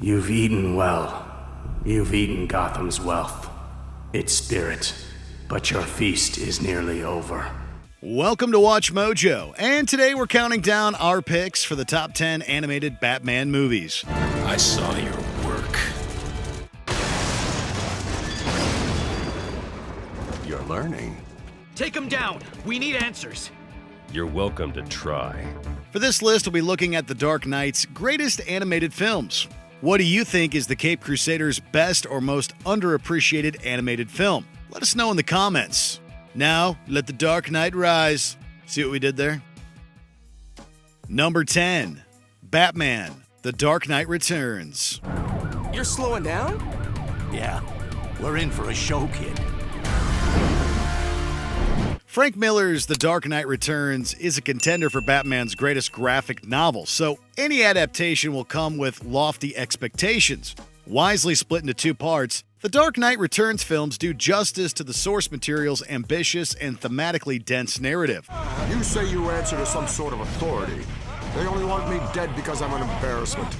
You've eaten well. You've eaten Gotham's wealth, its spirit, but your feast is nearly over. Welcome to Watch Mojo, and today we're counting down our picks for the top 10 animated Batman movies. I saw your work. You're learning. Take him down. We need answers. You're welcome to try. For this list, we'll be looking at The Dark Knight's greatest animated films. What do you think is the Caped Crusader's best or most underappreciated animated film? Let us know in the comments. Now, let the Dark Knight rise. See what we did there? Number 10, Batman, The Dark Knight Returns. You're slowing down? Yeah, we're in for a show, kid. Frank Miller's The Dark Knight Returns is a contender for Batman's greatest graphic novel, so any adaptation will come with lofty expectations. Wisely split into two parts, The Dark Knight Returns films do justice to the source material's ambitious and thematically dense narrative. You say you answer to some sort of authority. They only want me dead because I'm an embarrassment.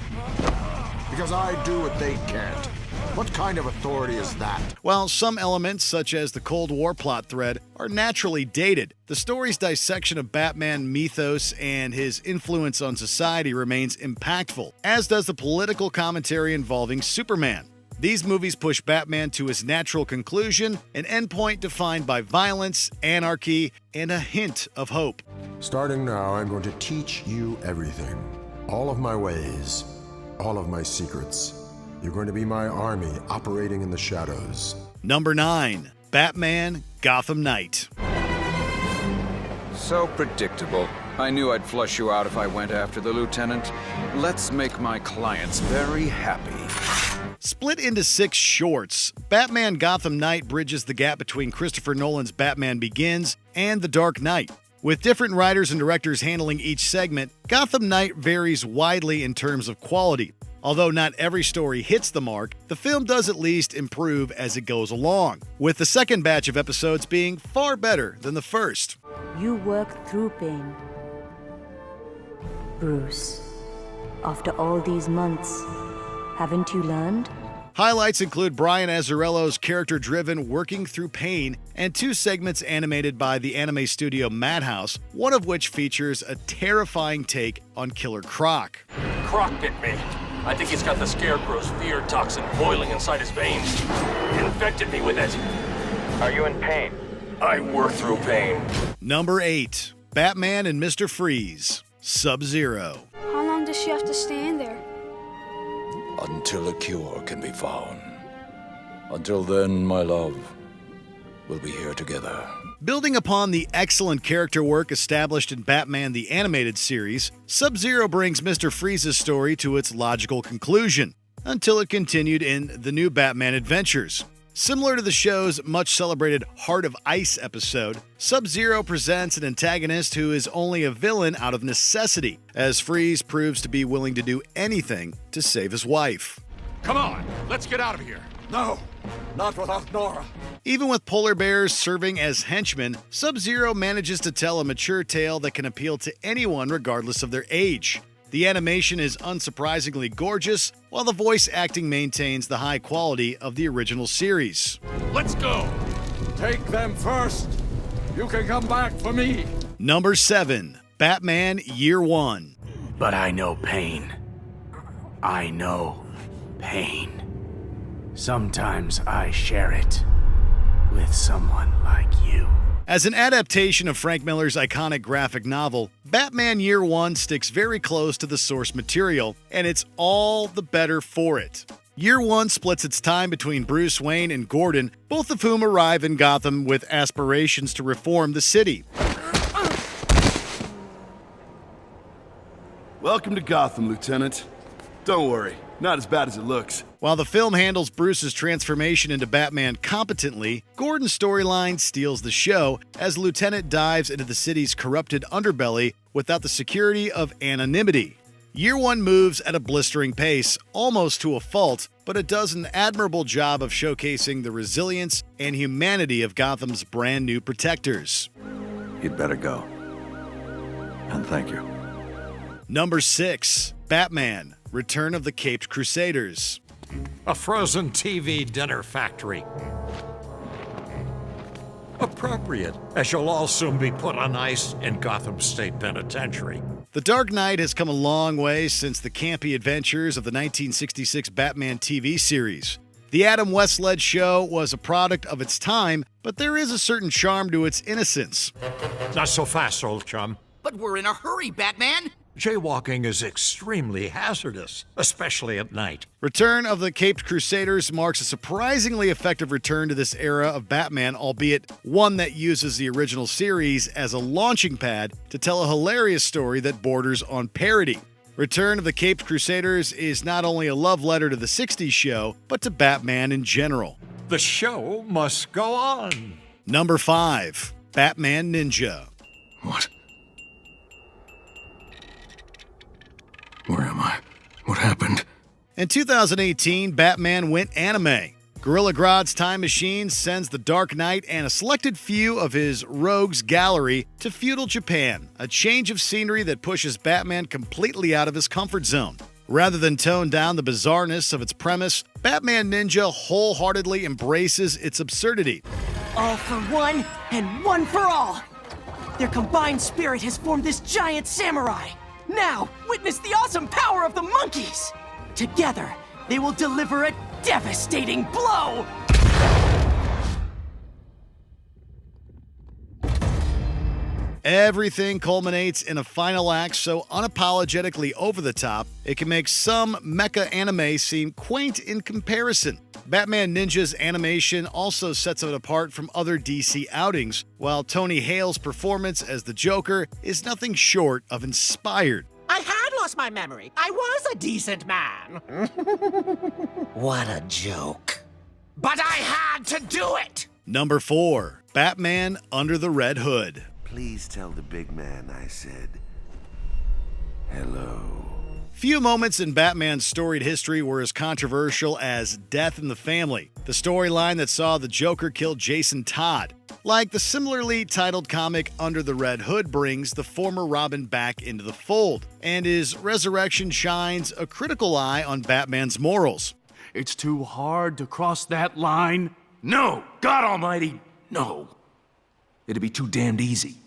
Because I do what they can't. What kind of authority is that? While some elements, such as the Cold War plot thread, are naturally dated, the story's dissection of Batman mythos and his influence on society remains impactful, as does the political commentary involving Superman. These movies push Batman to his natural conclusion, an endpoint defined by violence, anarchy, and a hint of hope. Starting now, I'm going to teach you everything. All of my ways, all of my secrets. You're going to be my army operating in the shadows. Number 9, Batman, Gotham Knight. So predictable. I knew I'd flush you out if I went after the lieutenant. Let's make my clients very happy. Split into 6 shorts, Batman Gotham Knight bridges the gap between Christopher Nolan's Batman Begins and The Dark Knight. With different writers and directors handling each segment, Gotham Knight varies widely in terms of quality. Although not every story hits the mark, the film does at least improve as it goes along, with the second batch of episodes being far better than the first. You worked through pain. Bruce, after all these months, haven't you learned? Highlights include Brian Azzarello's character-driven Working Through Pain and 2 segments animated by the anime studio Madhouse, one of which features a terrifying take on Killer Croc. Croc bit me. I think he's got the Scarecrow's fear toxin boiling inside his veins. Infected me with it. Are you in pain? I work through pain. Number 8, Batman and Mr. Freeze, SubZero. How long does she have to stay in there? Until a cure can be found. Until then, my love, we'll be here together. Building upon the excellent character work established in Batman the Animated Series, SubZero brings Mr. Freeze's story to its logical conclusion, until it continued in The New Batman Adventures. Similar to the show's much-celebrated Heart of Ice episode, SubZero presents an antagonist who is only a villain out of necessity, as Freeze proves to be willing to do anything to save his wife. Come on, let's get out of here. No, not without Nora. Even with polar bears serving as henchmen, SubZero manages to tell a mature tale that can appeal to anyone regardless of their age. The animation is unsurprisingly gorgeous, while the voice acting maintains the high quality of the original series. Let's go. Take them first. You can come back for me. Number 7, Batman Year One. But I know pain. I know pain. Sometimes I share it with someone like you. As an adaptation of Frank Miller's iconic graphic novel, Batman Year One sticks very close to the source material, and it's all the better for it. Year One splits its time between Bruce Wayne and Gordon, both of whom arrive in Gotham with aspirations to reform the city. Welcome to Gotham, Lieutenant. Don't worry, not as bad as it looks. While the film handles Bruce's transformation into Batman competently, Gordon's storyline steals the show as Lieutenant dives into the city's corrupted underbelly without the security of anonymity. Year One moves at a blistering pace, almost to a fault, but it does an admirable job of showcasing the resilience and humanity of Gotham's brand new protectors. You'd better go. And thank you. Number 6, Batman, Return of the Caped Crusaders. A frozen TV dinner factory. Appropriate, as you'll all soon be put on ice in Gotham State Penitentiary. The Dark Knight has come a long way since the campy adventures of the 1966 Batman TV series. The Adam West-led show was a product of its time, but there is a certain charm to its innocence. Not so fast, old chum. But we're in a hurry, Batman! Jaywalking is extremely hazardous, especially at night. Return of the Caped Crusaders marks a surprisingly effective return to this era of Batman, albeit one that uses the original series as a launching pad to tell a hilarious story that borders on parody. Return of the Caped Crusaders is not only a love letter to the 60s show, but to Batman in general. The show must go on. Number 5. Batman Ninja. What? Where am I? What happened? In 2018, Batman went anime. Gorilla Grodd's Time Machine sends the Dark Knight and a selected few of his rogues gallery to feudal Japan, a change of scenery that pushes Batman completely out of his comfort zone. Rather than tone down the bizarreness of its premise, Batman Ninja wholeheartedly embraces its absurdity. All for one, and one for all! Their combined spirit has formed this giant samurai! Now, witness the awesome power of the monkeys! Together, they will deliver a devastating blow! Everything culminates in a final act so unapologetically over the top, it can make some mecha anime seem quaint in comparison. Batman Ninja's animation also sets it apart from other DC outings, while Tony Hale's performance as the Joker is nothing short of inspired. I had lost my memory. I was a decent man. What a joke. But I had to do it! Number 4. Batman Under the Red Hood. Please tell the big man I said hello. Few moments in Batman's storied history were as controversial as Death in the Family, the storyline that saw the Joker kill Jason Todd. Like the similarly titled comic Under the Red Hood brings the former Robin back into the fold, and his resurrection shines a critical eye on Batman's morals. It's too hard to cross that line. No! God Almighty, no! It'd be too damned easy.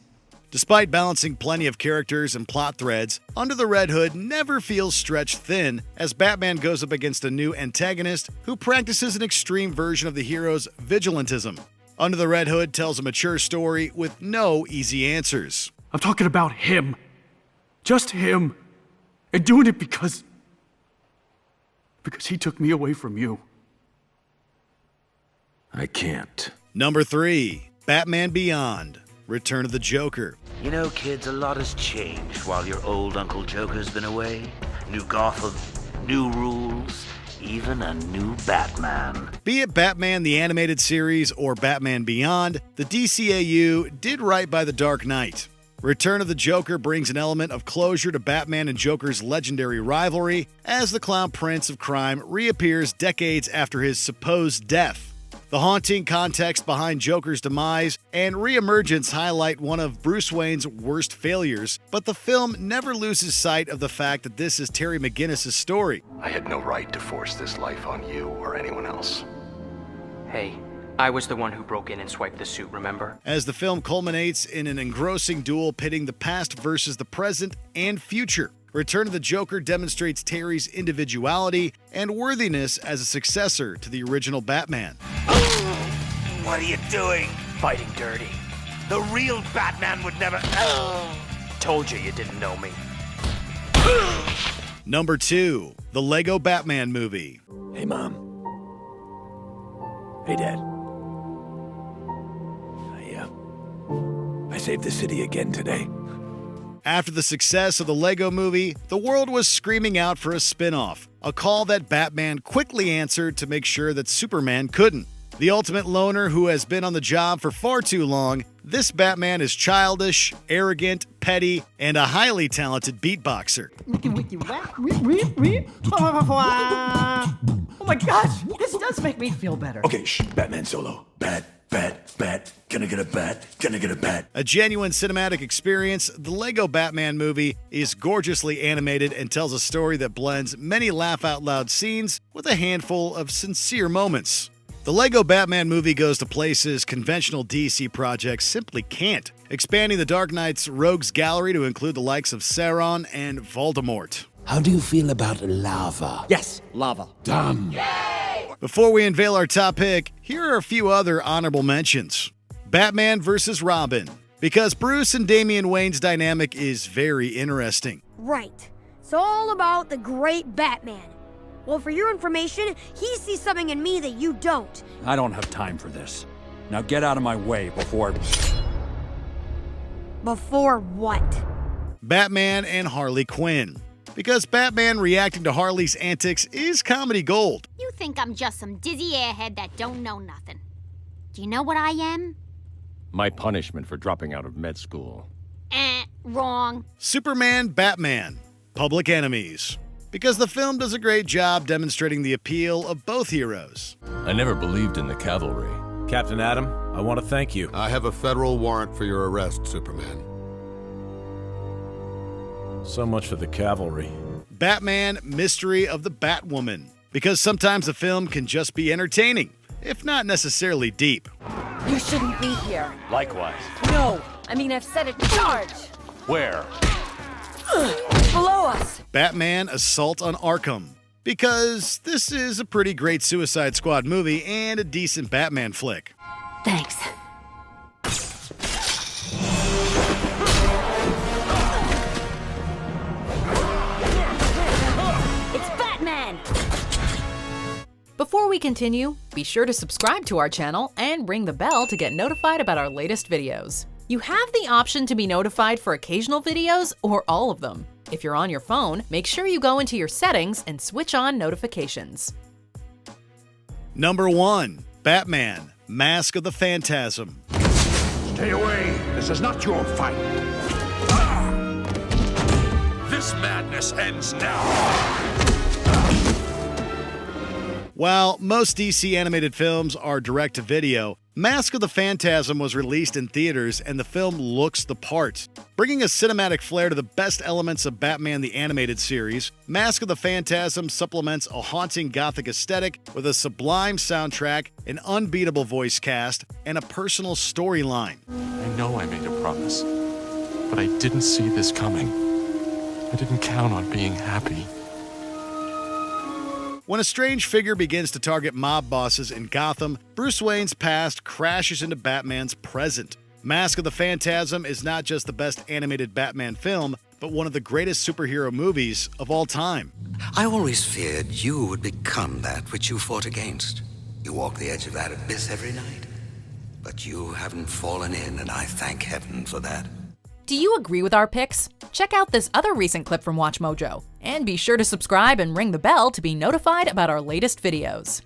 Despite balancing plenty of characters and plot threads, Under the Red Hood never feels stretched thin as Batman goes up against a new antagonist who practices an extreme version of the hero's vigilantism. Under the Red Hood tells a mature story with no easy answers. I'm talking about him. Just him. And doing it because he took me away from you. I can't. Number 3. Batman Beyond. Return of the Joker. You know, kids, a lot has changed while your old Uncle Joker's been away. New Gotham, new rules, even a new Batman. Be it Batman the Animated Series or Batman Beyond, the DCAU did right by the Dark Knight. Return of the Joker brings an element of closure to Batman and Joker's legendary rivalry as the Clown Prince of Crime reappears decades after his supposed death. The haunting context behind Joker's demise and reemergence highlight one of Bruce Wayne's worst failures, but the film never loses sight of the fact that this is Terry McGinnis' story. I had no right to force this life on you or anyone else. Hey, I was the one who broke in and swiped the suit, remember? As the film culminates in an engrossing duel pitting the past versus the present and future, Return of the Joker demonstrates Terry's individuality and worthiness as a successor to the original Batman. What are you doing? Fighting dirty. The real Batman would never... Told you didn't know me. Number 2. The Lego Batman Movie. Hey, Mom. Hey, Dad. I saved the city again today. After the success of the Lego Movie, the world was screaming out for a spin-off, a call that Batman quickly answered to make sure that Superman couldn't. The ultimate loner who has been on the job for far too long, this Batman is childish, arrogant, petty, and a highly talented beatboxer. Oh my gosh, this does make me feel better. Okay, Batman solo. Bad. Bat, gonna get a bat, gonna get a bat. A genuine cinematic experience, the Lego Batman movie is gorgeously animated and tells a story that blends many laugh-out-loud scenes with a handful of sincere moments. The Lego Batman movie goes to places conventional DC projects simply can't, expanding the Dark Knight's rogues gallery to include the likes of Sauron and Voldemort. How do you feel about lava? Yes, lava. Done. Before we unveil our top pick, here are a few other honorable mentions. Batman vs. Robin, because Bruce and Damian Wayne's dynamic is very interesting. Right. It's all about the great Batman. Well, for your information, he sees something in me that you don't. I don't have time for this. Now get out of my way before... Before what? Batman and Harley Quinn, because Batman reacting to Harley's antics is comedy gold. You think I'm just some dizzy airhead that don't know nothing. Do you know what I am? My punishment for dropping out of med school. Wrong. Superman, Batman, Public Enemies, because the film does a great job demonstrating the appeal of both heroes. I never believed in the cavalry. Captain Adam, I want to thank you. I have a federal warrant for your arrest, Superman. So much for the cavalry. Batman, Mystery of the Batwoman, because sometimes a film can just be entertaining, if not necessarily deep. You shouldn't be here. Likewise. No, I mean I've set a charge. Where? Below us. Batman, Assault on Arkham, because this is a pretty great Suicide Squad movie and a decent Batman flick. Thanks. It's Batman! Before we continue, be sure to subscribe to our channel and ring the bell to get notified about our latest videos. You have the option to be notified for occasional videos or all of them. If you're on your phone, make sure you go into your settings and switch on notifications. Number 1, Batman, Mask of the Phantasm. Stay away. This is not your fight. This madness ends now. While most DC animated films are direct-to-video, Mask of the Phantasm was released in theaters and the film looks the part. Bringing a cinematic flair to the best elements of Batman the Animated Series, Mask of the Phantasm supplements a haunting gothic aesthetic with a sublime soundtrack, an unbeatable voice cast, and a personal storyline. I know I made a promise, but I didn't see this coming. I didn't count on being happy. When a strange figure begins to target mob bosses in Gotham, Bruce Wayne's past crashes into Batman's present. Mask of the Phantasm is not just the best animated Batman film, but one of the greatest superhero movies of all time. I always feared you would become that which you fought against. You walk the edge of that abyss every night. But you haven't fallen in, and I thank heaven for that. Do you agree with our picks? Check out this other recent clip from WatchMojo, and be sure to subscribe and ring the bell to be notified about our latest videos.